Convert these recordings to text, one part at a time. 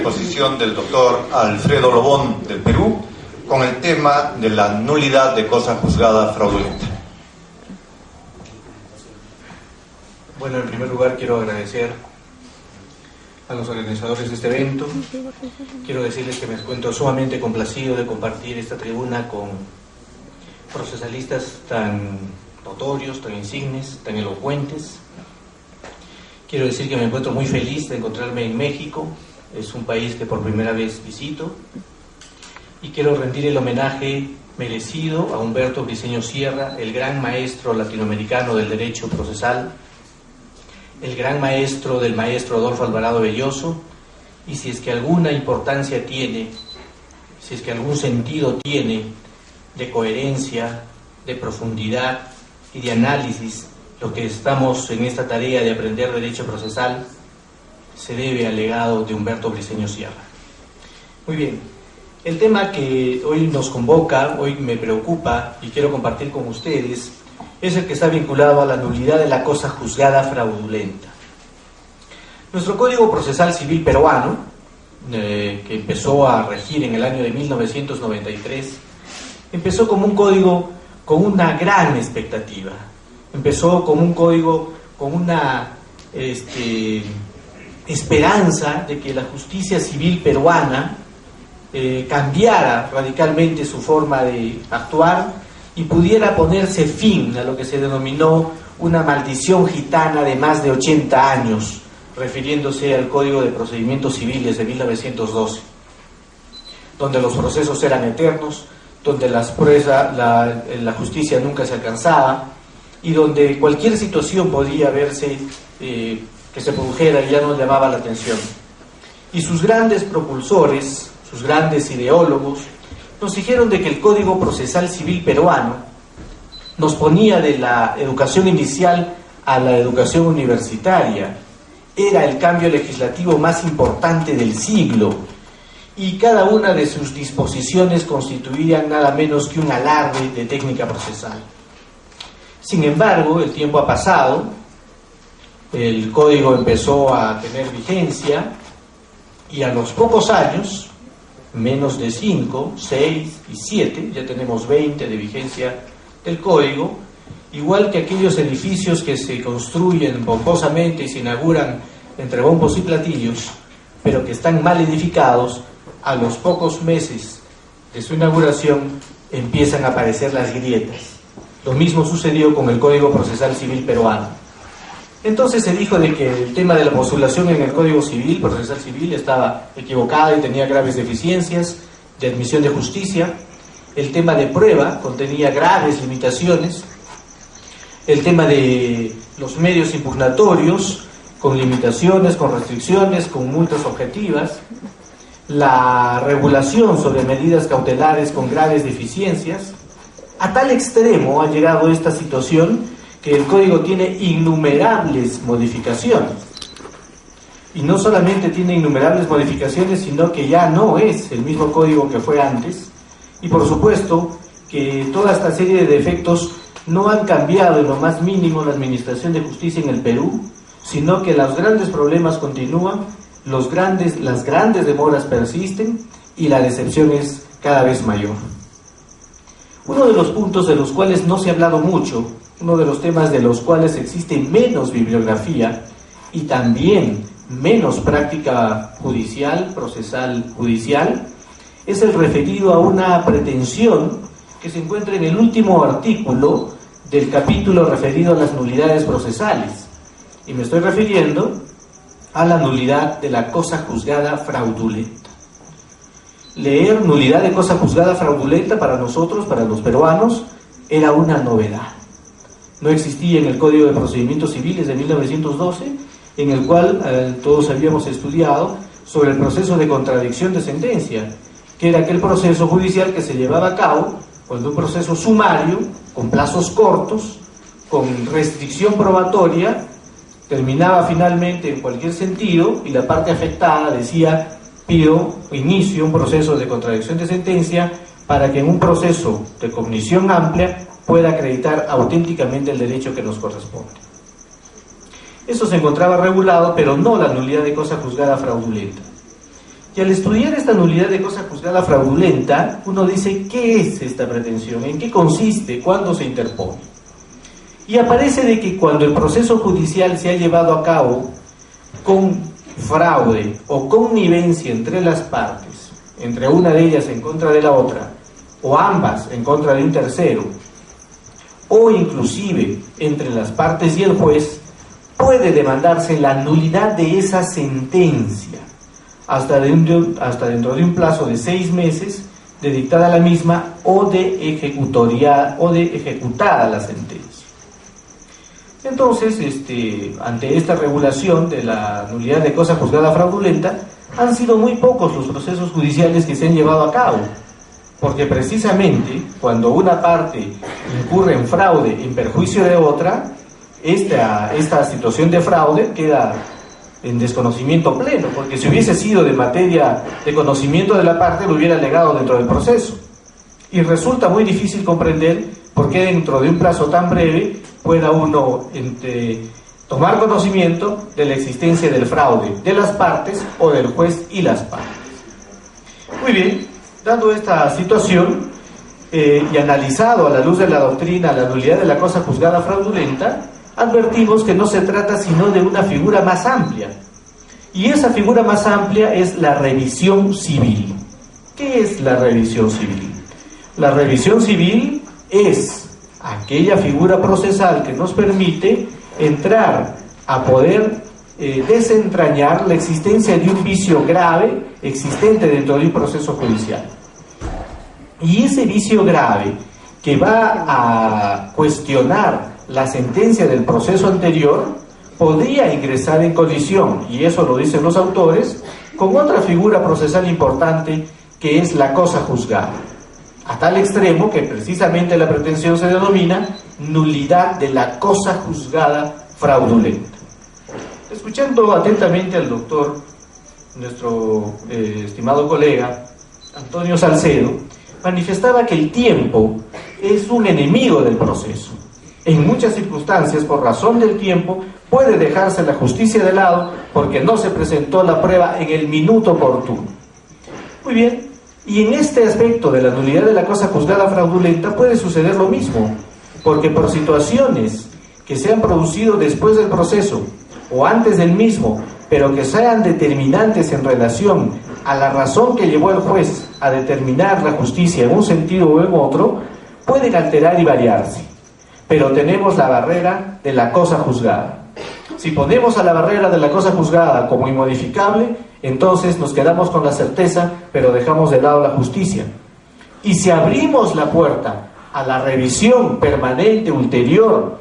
exposición del doctor Alfredo Lobón del Perú con el tema de la nulidad de cosa juzgada fraudulenta. Bueno, en primer lugar quiero agradecer a los organizadores de este evento. Quiero decirles que me encuentro sumamente complacido de compartir esta tribuna con procesalistas tan notorios, tan insignes, tan elocuentes. Quiero decir que me encuentro muy feliz de encontrarme en México. Es un país que por primera vez visito. Y quiero rendir el homenaje merecido a Humberto Briceño Sierra, el gran maestro latinoamericano del derecho procesal, el gran maestro del maestro Adolfo Alvarado Belloso, y si es que alguna importancia tiene, si es que algún sentido tiene de coherencia, de profundidad y de análisis, lo que estamos en esta tarea de aprender derecho procesal, se debe al legado de Humberto Briceño Sierra. Muy bien, el tema que hoy nos convoca, hoy me preocupa y quiero compartir con ustedes, es el que está vinculado a la nulidad de la cosa juzgada fraudulenta. Nuestro Código Procesal Civil peruano, que empezó a regir en el año de 1993, empezó como un código con una gran expectativa. Empezó como un código con una esperanza de que la justicia civil peruana cambiara radicalmente su forma de actuar y pudiera ponerse fin a lo que se denominó una maldición gitana de más de 80 años, refiriéndose al Código de Procedimientos Civiles de 1912, donde los procesos eran eternos, donde la justicia nunca se alcanzaba y donde cualquier situación podía verse que se produjera y ya no llamaba la atención. Y sus grandes propulsores, sus grandes ideólogos, nos dijeron de que el Código Procesal Civil peruano nos ponía de la educación inicial a la educación universitaria. Era el cambio legislativo más importante del siglo y cada una de sus disposiciones constituían nada menos que un alarde de técnica procesal. Sin embargo, el tiempo ha pasado, el código empezó a tener vigencia y a los pocos años, menos de 5, 6 y 7, ya tenemos 20 de vigencia del código, igual que aquellos edificios que se construyen pomposamente y se inauguran entre bombos y platillos, pero que están mal edificados, a los pocos meses de su inauguración empiezan a aparecer las grietas. Lo mismo sucedió con el Código Procesal Civil peruano. Entonces se dijo de que el tema de la postulación en el Código Civil, Procesal Civil, estaba equivocada y tenía graves deficiencias de admisión de justicia. El tema de prueba contenía graves limitaciones. El tema de los medios impugnatorios, con limitaciones, con restricciones, con multas objetivas. La regulación sobre medidas cautelares con graves deficiencias. A tal extremo ha llegado esta situación que el código tiene innumerables modificaciones. Y no solamente tiene innumerables modificaciones, sino que ya no es el mismo código que fue antes. Y por supuesto que toda esta serie de defectos no han cambiado en lo más mínimo la administración de justicia en el Perú, sino que los grandes problemas continúan, las grandes demoras persisten y la decepción es cada vez mayor. Uno de los puntos de los cuales no se ha hablado mucho, uno de los temas de los cuales existe menos bibliografía y también menos práctica judicial, procesal judicial, es el referido a una pretensión que se encuentra en el último artículo del capítulo referido a las nulidades procesales. Y me estoy refiriendo a la nulidad de la cosa juzgada fraudulenta. Leer nulidad de cosa juzgada fraudulenta para nosotros, para los peruanos, era una novedad. No existía en el Código de Procedimientos Civiles de 1912, en el cual todos habíamos estudiado sobre el proceso de contradicción de sentencia, que era aquel proceso judicial que se llevaba a cabo cuando un proceso sumario, con plazos cortos, con restricción probatoria, terminaba finalmente en cualquier sentido y la parte afectada decía: pido inicio un proceso de contradicción de sentencia para que en un proceso de cognición amplia pueda acreditar auténticamente el derecho que nos corresponde. Eso se encontraba regulado, pero no la nulidad de cosa juzgada fraudulenta. Y al estudiar esta nulidad de cosa juzgada fraudulenta, uno dice, ¿qué es esta pretensión? ¿En qué consiste? ¿Cuándo se interpone? Y aparece de que cuando el proceso judicial se ha llevado a cabo con fraude o connivencia entre las partes, entre una de ellas en contra de la otra, o ambas en contra de un tercero, o inclusive entre las partes y el juez, puede demandarse la nulidad de esa sentencia hasta dentro de un plazo de 6 meses de dictada la misma o de ejecutada la sentencia. Entonces, ante esta regulación de la nulidad de cosa juzgada fraudulenta, han sido muy pocos los procesos judiciales que se han llevado a cabo, porque precisamente cuando una parte incurre en fraude en perjuicio de otra, esta situación de fraude queda en desconocimiento pleno, porque si hubiese sido de materia de conocimiento de la parte, lo hubiera alegado dentro del proceso. Y resulta muy difícil comprender por qué dentro de un plazo tan breve pueda uno tomar conocimiento de la existencia del fraude de las partes o del juez y las partes. Muy bien, dado esta situación y analizado a la luz de la doctrina la nulidad de la cosa juzgada fraudulenta, advertimos que no se trata sino de una figura más amplia. Y esa figura más amplia es la revisión civil. ¿Qué es la revisión civil? La revisión civil es aquella figura procesal que nos permite entrar a poder desentrañar la existencia de un vicio grave existente dentro de un proceso judicial. Y ese vicio grave que va a cuestionar la sentencia del proceso anterior podría ingresar en colisión, y eso lo dicen los autores, con otra figura procesal importante que es la cosa juzgada, a tal extremo que precisamente la pretensión se denomina nulidad de la cosa juzgada fraudulenta. Escuchando atentamente al doctor, nuestro estimado colega Antonio Salcedo, manifestaba que el tiempo es un enemigo del proceso. En muchas circunstancias, por razón del tiempo, puede dejarse la justicia de lado porque no se presentó la prueba en el minuto oportuno. Muy bien, y en este aspecto de la nulidad de la cosa juzgada fraudulenta puede suceder lo mismo, porque por situaciones que se han producido después del proceso o antes del mismo, pero que sean determinantes en relación a la razón que llevó al juez a determinar la justicia en un sentido o en otro, pueden alterar y variarse. Pero tenemos la barrera de la cosa juzgada. Si ponemos a la barrera de la cosa juzgada como inmodificable, entonces nos quedamos con la certeza, pero dejamos de lado la justicia. Y si abrimos la puerta a la revisión permanente ulterior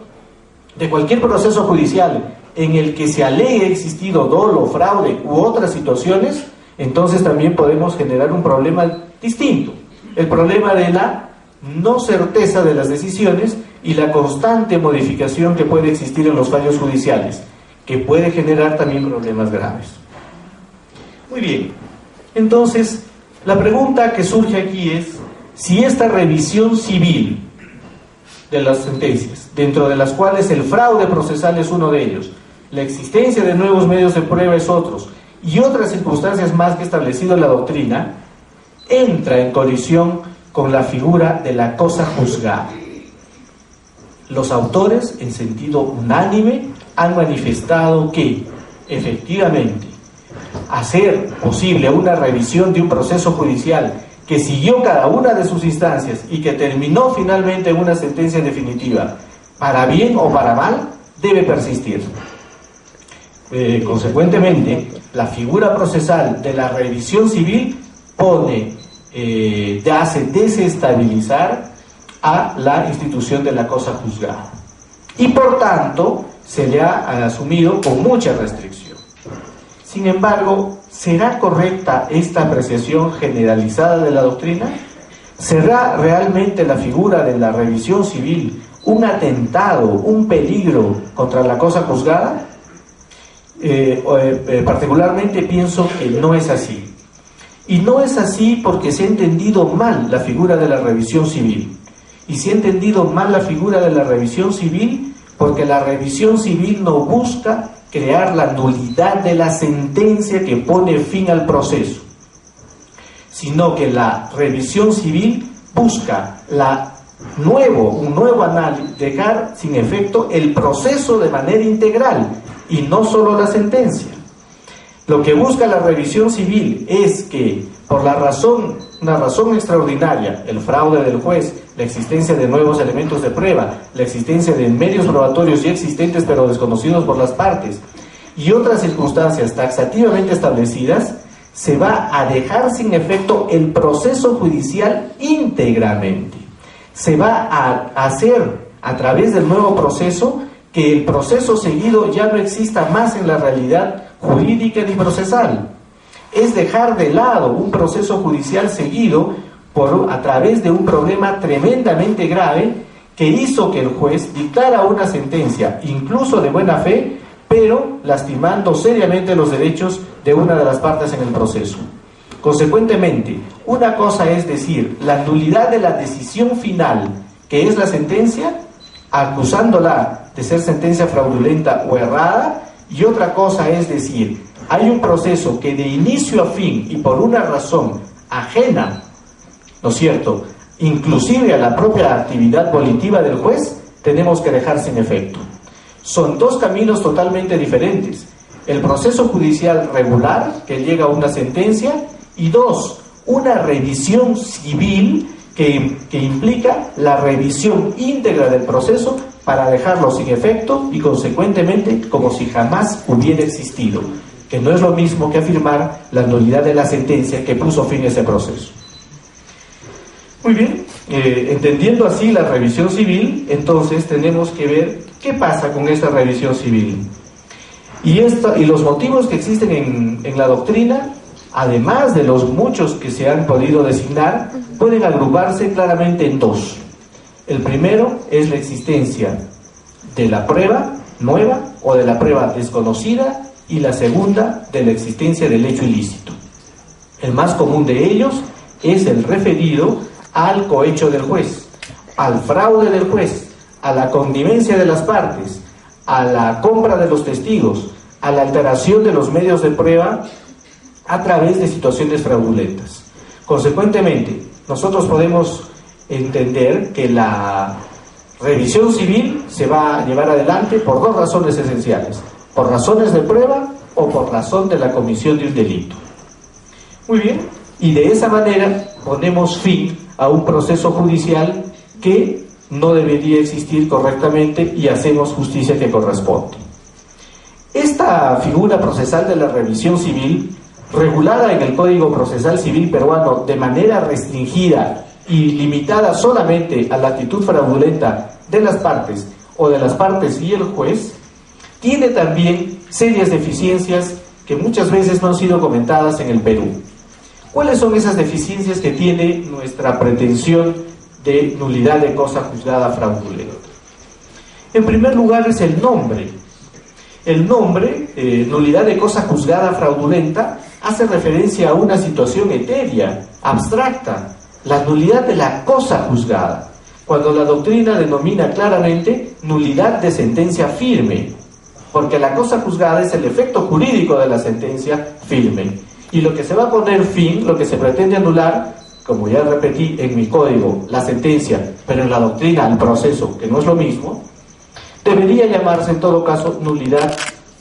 de cualquier proceso judicial en el que se alegue existido dolo, fraude u otras situaciones, entonces también podemos generar un problema distinto, el problema de la no certeza de las decisiones y la constante modificación que puede existir en los fallos judiciales, que puede generar también problemas graves. Muy bien, entonces la pregunta que surge aquí es si esta revisión civil de las sentencias, dentro de las cuales el fraude procesal es uno de ellos, la existencia de nuevos medios de prueba es otros, y otras circunstancias más que ha establecido la doctrina, entra en colisión con la figura de la cosa juzgada. Los autores, en sentido unánime, han manifestado que, efectivamente, hacer posible una revisión de un proceso judicial que siguió cada una de sus instancias y que terminó finalmente en una sentencia definitiva, para bien o para mal, debe persistir. Consecuentemente, la figura procesal de la revisión civil hace desestabilizar a la institución de la cosa juzgada. Y por tanto, se le ha asumido con mucha restricción. Sin embargo, ¿será correcta esta apreciación generalizada de la doctrina? ¿Será realmente la figura de la revisión civil un atentado, un peligro contra la cosa juzgada? Particularmente pienso que no es así. Y no es así porque se ha entendido mal la figura de la revisión civil. Y se ha entendido mal la figura de la revisión civil porque la revisión civil no busca crear la nulidad de la sentencia que pone fin al proceso, sino que la revisión civil busca un nuevo análisis, dejar sin efecto el proceso de manera integral y no solo la sentencia. Lo que busca la revisión civil es que, por una razón extraordinaria, el fraude del juez, la existencia de nuevos elementos de prueba, la existencia de medios probatorios ya existentes pero desconocidos por las partes, y otras circunstancias taxativamente establecidas, se va a dejar sin efecto el proceso judicial íntegramente. Se va a hacer a través del nuevo proceso que el proceso seguido ya no exista más en la realidad jurídica ni procesal. Es dejar de lado un proceso judicial seguido a través de un problema tremendamente grave que hizo que el juez dictara una sentencia, incluso de buena fe, pero lastimando seriamente los derechos de una de las partes en el proceso. Consecuentemente, una cosa es decir la nulidad de la decisión final, que es la sentencia, acusándola de ser sentencia fraudulenta o errada, y otra cosa es decir, hay un proceso que de inicio a fin y por una razón ajena, ¿no es cierto?, inclusive a la propia actividad volitiva del juez, tenemos que dejar sin efecto. Son dos caminos totalmente diferentes: el proceso judicial regular, que llega a una sentencia, y dos, una revisión civil que implica la revisión íntegra del proceso para dejarlo sin efecto y consecuentemente como si jamás hubiera existido, que no es lo mismo que afirmar la nulidad de la sentencia que puso fin a ese proceso. Muy bien, entendiendo así la revisión civil, entonces tenemos que ver qué pasa con esta revisión civil. Y los motivos que existen en la doctrina, además de los muchos que se han podido designar, pueden agruparse claramente en dos. El primero es la existencia de la prueba nueva o de la prueba desconocida, y la segunda de la existencia del hecho ilícito. El más común de ellos es el referido al cohecho del juez, al fraude del juez, a la connivencia de las partes, a la compra de los testigos, a la alteración de los medios de prueba a través de situaciones fraudulentas. Consecuentemente, nosotros podemos entender que la revisión civil se va a llevar adelante por dos razones esenciales: por razones de prueba o por razón de la comisión de un delito. Muy bien, y de esa manera ponemos fin a un proceso judicial que no debería existir correctamente y hacemos justicia que corresponde. Esta figura procesal de la revisión civil, regulada en el Código Procesal Civil peruano de manera restringida y limitada solamente a la actitud fraudulenta de las partes o de las partes y el juez, tiene también serias deficiencias que muchas veces no han sido comentadas en el Perú. ¿Cuáles son esas deficiencias que tiene nuestra pretensión de nulidad de cosa juzgada fraudulenta? En primer lugar es el nombre. El nombre, nulidad de cosa juzgada fraudulenta, hace referencia a una situación etérea, abstracta, la nulidad de la cosa juzgada, cuando la doctrina denomina claramente nulidad de sentencia firme, porque la cosa juzgada es el efecto jurídico de la sentencia firme. Y lo que se va a poner fin, lo que se pretende anular, como ya repetí en mi código, la sentencia, pero en la doctrina el proceso, que no es lo mismo, debería llamarse en todo caso nulidad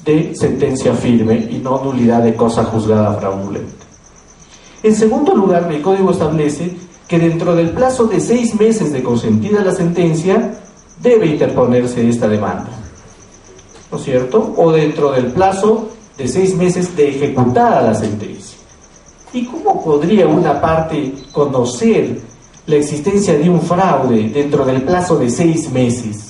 de sentencia firme y no nulidad de cosa juzgada fraudulenta. En segundo lugar, el código establece que dentro del plazo de 6 meses de consentida la sentencia debe interponerse esta demanda, ¿no es cierto? O dentro del plazo de 6 meses de ejecutada la sentencia. ¿Y cómo podría una parte conocer la existencia de un fraude dentro del plazo de 6 meses?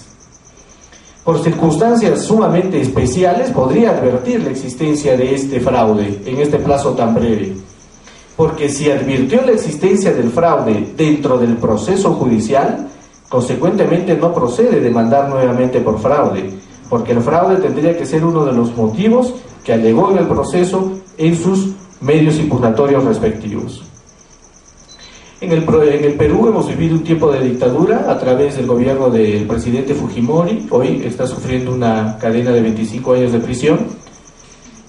Por circunstancias sumamente especiales podría advertir la existencia de este fraude en este plazo tan breve. Porque si advirtió la existencia del fraude dentro del proceso judicial, consecuentemente no procede demandar nuevamente por fraude, porque el fraude tendría que ser uno de los motivos que alegó en el proceso en sus medios impugnatorios respectivos. En el Perú hemos vivido un tiempo de dictadura a través del gobierno del presidente Fujimori. Hoy está sufriendo una cadena de 25 años de prisión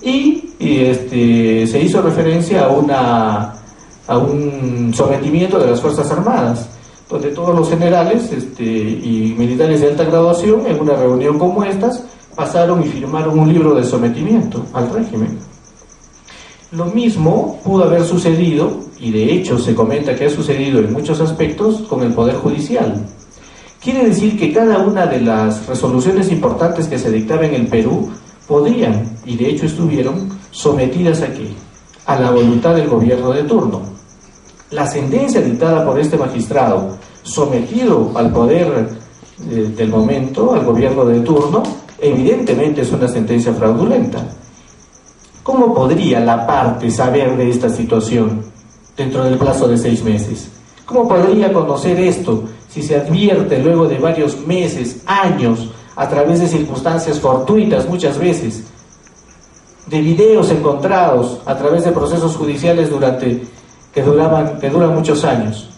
y se hizo referencia a a un sometimiento de las Fuerzas Armadas, donde todos los generales y militares de alta graduación, en una reunión como estas, pasaron y firmaron un libro de sometimiento al régimen. Lo mismo pudo haber sucedido, y de hecho se comenta que ha sucedido en muchos aspectos, con el Poder Judicial. Quiere decir que cada una de las resoluciones importantes que se dictaban en el Perú podrían, y de hecho estuvieron, sometidas ¿a qué? A la voluntad del gobierno de turno. La sentencia dictada por este magistrado, sometido al poder del momento, al gobierno de turno, evidentemente es una sentencia fraudulenta. ¿Cómo podría la parte saber de esta situación dentro del plazo de 6 meses? ¿Cómo podría conocer esto si se advierte luego de varios meses, años, a través de circunstancias fortuitas muchas veces, de videos encontrados a través de procesos judiciales que duran muchos años?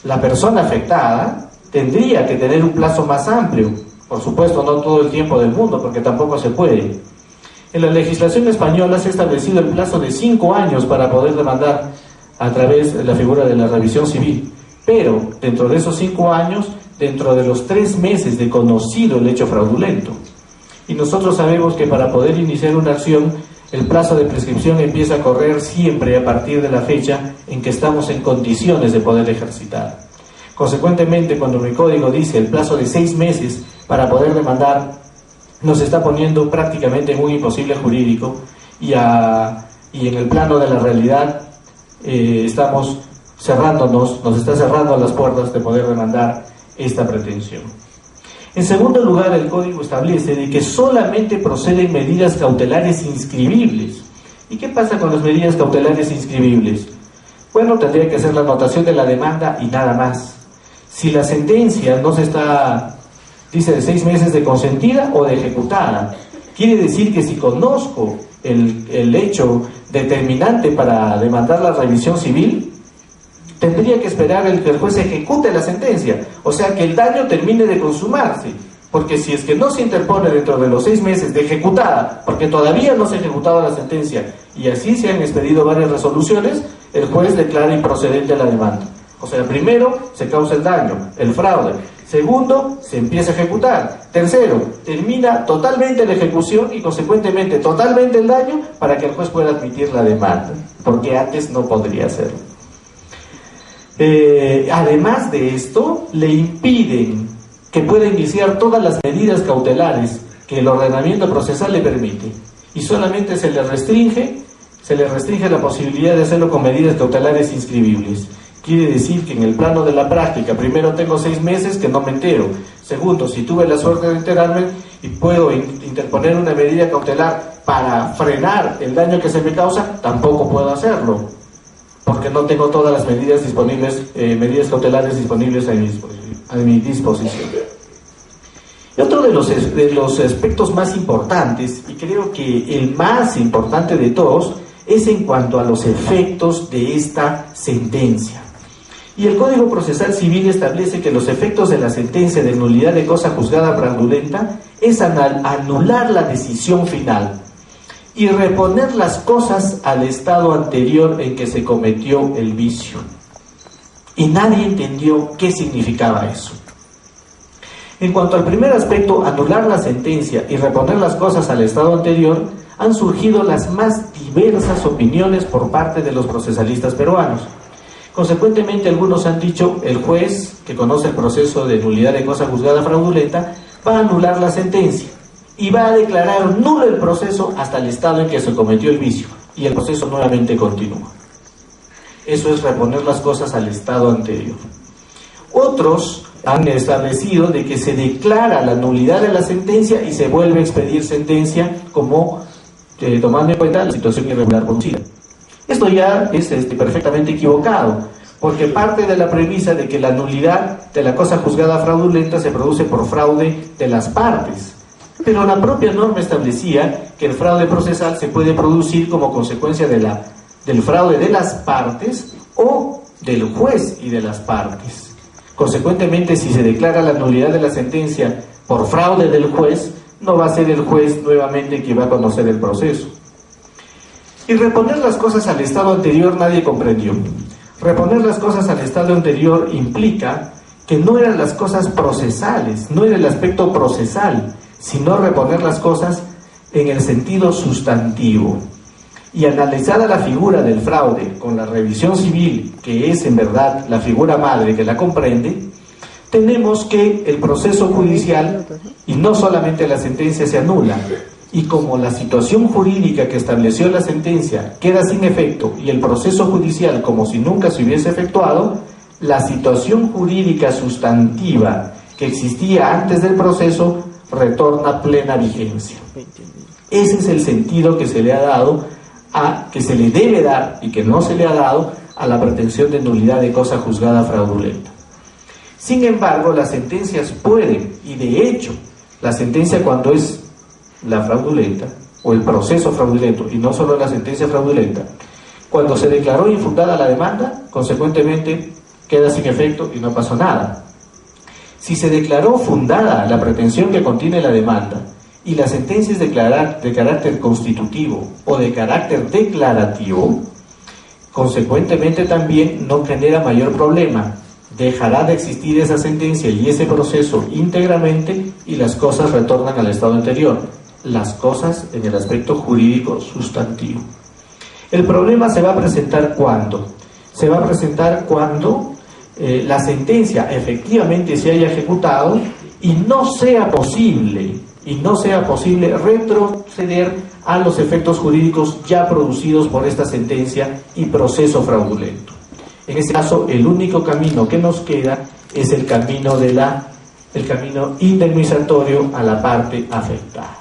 La persona afectada tendría que tener un plazo más amplio, por supuesto no todo el tiempo del mundo, porque tampoco se puede. En la legislación española se ha establecido el plazo de 5 años para poder demandar a través de la figura de la revisión civil, pero dentro de esos 5 años, dentro de los 3 meses de conocido el hecho fraudulento. Y nosotros sabemos que para poder iniciar una acción, el plazo de prescripción empieza a correr siempre a partir de la fecha en que estamos en condiciones de poder ejercitar. Consecuentemente, cuando mi código dice el plazo de 6 meses para poder demandar, nos está poniendo prácticamente en un imposible jurídico y en el plano de la realidad estamos nos está cerrando las puertas de poder demandar esta pretensión. En segundo lugar, el Código establece de que solamente proceden medidas cautelares inscribibles. ¿Y qué pasa con las medidas cautelares inscribibles? Bueno, tendría que ser la anotación de la demanda y nada más. Si la sentencia no se está, dice de 6 meses de consentida o de ejecutada, quiere decir que si conozco el hecho determinante para demandar la revisión civil, tendría que esperar que el juez ejecute la sentencia, o sea que el daño termine de consumarse, porque si es que no se interpone dentro de los 6 meses de ejecutada, porque todavía no se ha ejecutado la sentencia, y así se han expedido varias resoluciones, el juez declara improcedente la demanda. O sea, primero se causa el daño, el fraude. Segundo, se empieza a ejecutar. Tercero, termina totalmente la ejecución y consecuentemente totalmente el daño para que el juez pueda admitir la demanda, porque antes no podría hacerlo. Además de esto, le impiden que pueda iniciar todas las medidas cautelares que el ordenamiento procesal le permite, y solamente se le restringe la posibilidad de hacerlo con medidas cautelares inscribibles. Quiere decir que en el plano de la práctica, primero tengo 6 meses que no me entero. Segundo, si tuve la suerte de enterarme y puedo interponer una medida cautelar para frenar el daño que se me causa, tampoco puedo hacerlo, porque no tengo todas las medidas disponibles, medidas cautelares disponibles a mi disposición. Y otro de los aspectos más importantes, y creo que el más importante de todos, es en cuanto a los efectos de esta sentencia. Y el Código Procesal Civil establece que los efectos de la sentencia de nulidad de cosa juzgada fraudulenta es anular la decisión final y reponer las cosas al estado anterior en que se cometió el vicio. Y nadie entendió qué significaba eso. En cuanto al primer aspecto, anular la sentencia y reponer las cosas al estado anterior, han surgido las más diversas opiniones por parte de los procesalistas peruanos. Consecuentemente, algunos han dicho, el juez, que conoce el proceso de nulidad de cosa juzgada fraudulenta, va a anular la sentencia y va a declarar nulo el proceso hasta el estado en que se cometió el vicio, y el proceso nuevamente continúa. Eso es reponer las cosas al estado anterior. Otros han establecido de que se declara la nulidad de la sentencia y se vuelve a expedir sentencia como tomando en cuenta la situación irregular producida. Esto ya es perfectamente equivocado, porque parte de la premisa de que la nulidad de la cosa juzgada fraudulenta se produce por fraude de las partes. Pero la propia norma establecía que el fraude procesal se puede producir como consecuencia del fraude de las partes o del juez y de las partes. Consecuentemente, si se declara la nulidad de la sentencia por fraude del juez, no va a ser el juez nuevamente quien va a conocer el proceso. Y reponer las cosas al estado anterior nadie comprendió. Reponer las cosas al estado anterior implica que no eran las cosas procesales, no era el aspecto procesal, sino reponer las cosas en el sentido sustantivo. Y analizada la figura del fraude con la revisión civil, que es en verdad la figura madre que la comprende, tenemos que el proceso judicial, y no solamente la sentencia, se anula, y como la situación jurídica que estableció la sentencia queda sin efecto y el proceso judicial como si nunca se hubiese efectuado, la situación jurídica sustantiva que existía antes del proceso retorna plena vigencia. Ese es el sentido que se le ha dado, que se le debe dar y que no se le ha dado a la pretensión de nulidad de cosa juzgada fraudulenta. Sin embargo, las sentencias pueden, y de hecho, la sentencia cuando es la fraudulenta, o el proceso fraudulento, y no solo la sentencia fraudulenta, cuando se declaró infundada la demanda, consecuentemente queda sin efecto y no pasó nada. Si se declaró fundada la pretensión que contiene la demanda, y la sentencia es de carácter constitutivo o de carácter declarativo, consecuentemente también no genera mayor problema. Dejará de existir esa sentencia y ese proceso íntegramente y las cosas retornan al estado anterior. Las cosas en el aspecto jurídico sustantivo. El problema se va a presentar ¿cuándo? Se va a presentar cuando la sentencia efectivamente se haya ejecutado y no sea posible retroceder a los efectos jurídicos ya producidos por esta sentencia y proceso fraudulento. En este caso, el único camino que nos queda es el camino indemnizatorio a la parte afectada.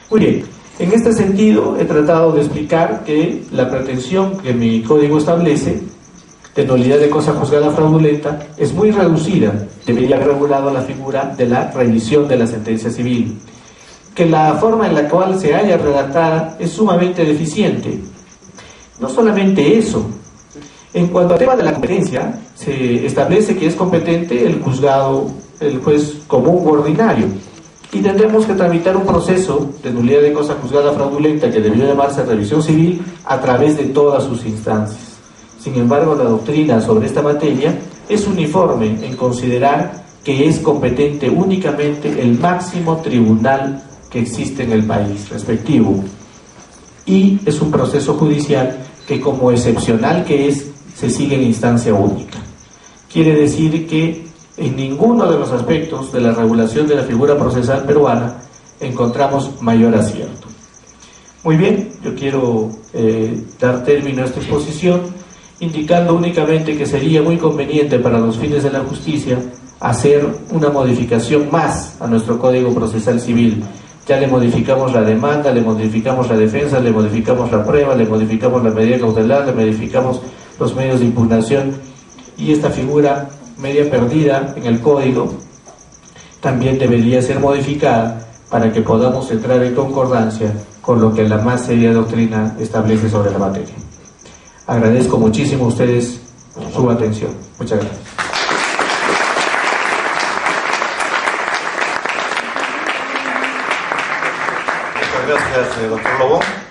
Muy bien, en este sentido he tratado de explicar que la pretensión que mi código establece de nulidad de cosa juzgada fraudulenta es muy reducida, debería haber regulado la figura de la revisión de la sentencia civil, que la forma en la cual se haya redactada es sumamente deficiente. No solamente eso, en cuanto al tema de la competencia, se establece que es competente el juzgado, el juez común u ordinario, y tendremos que tramitar un proceso de nulidad de cosa juzgada fraudulenta que debió llamarse revisión civil a través de todas sus instancias. Sin embargo, la doctrina sobre esta materia es uniforme en considerar que es competente únicamente el máximo tribunal que existe en el país respectivo, y es un proceso judicial que, como excepcional que es, se sigue en instancia única. Quiere decir que en ninguno de los aspectos de la regulación de la figura procesal peruana encontramos mayor acierto. Muy bien, yo quiero dar término a esta exposición indicando únicamente que sería muy conveniente para los fines de la justicia hacer una modificación más a nuestro Código Procesal Civil. Ya le modificamos la demanda, le modificamos la defensa, le modificamos la prueba, le modificamos la medida cautelar, le modificamos los medios de impugnación, y esta figura media perdida en el código también debería ser modificada para que podamos entrar en concordancia con lo que la más seria doctrina establece sobre la materia. Agradezco muchísimo a ustedes su atención. Muchas gracias. Muchas gracias, doctor Lobón.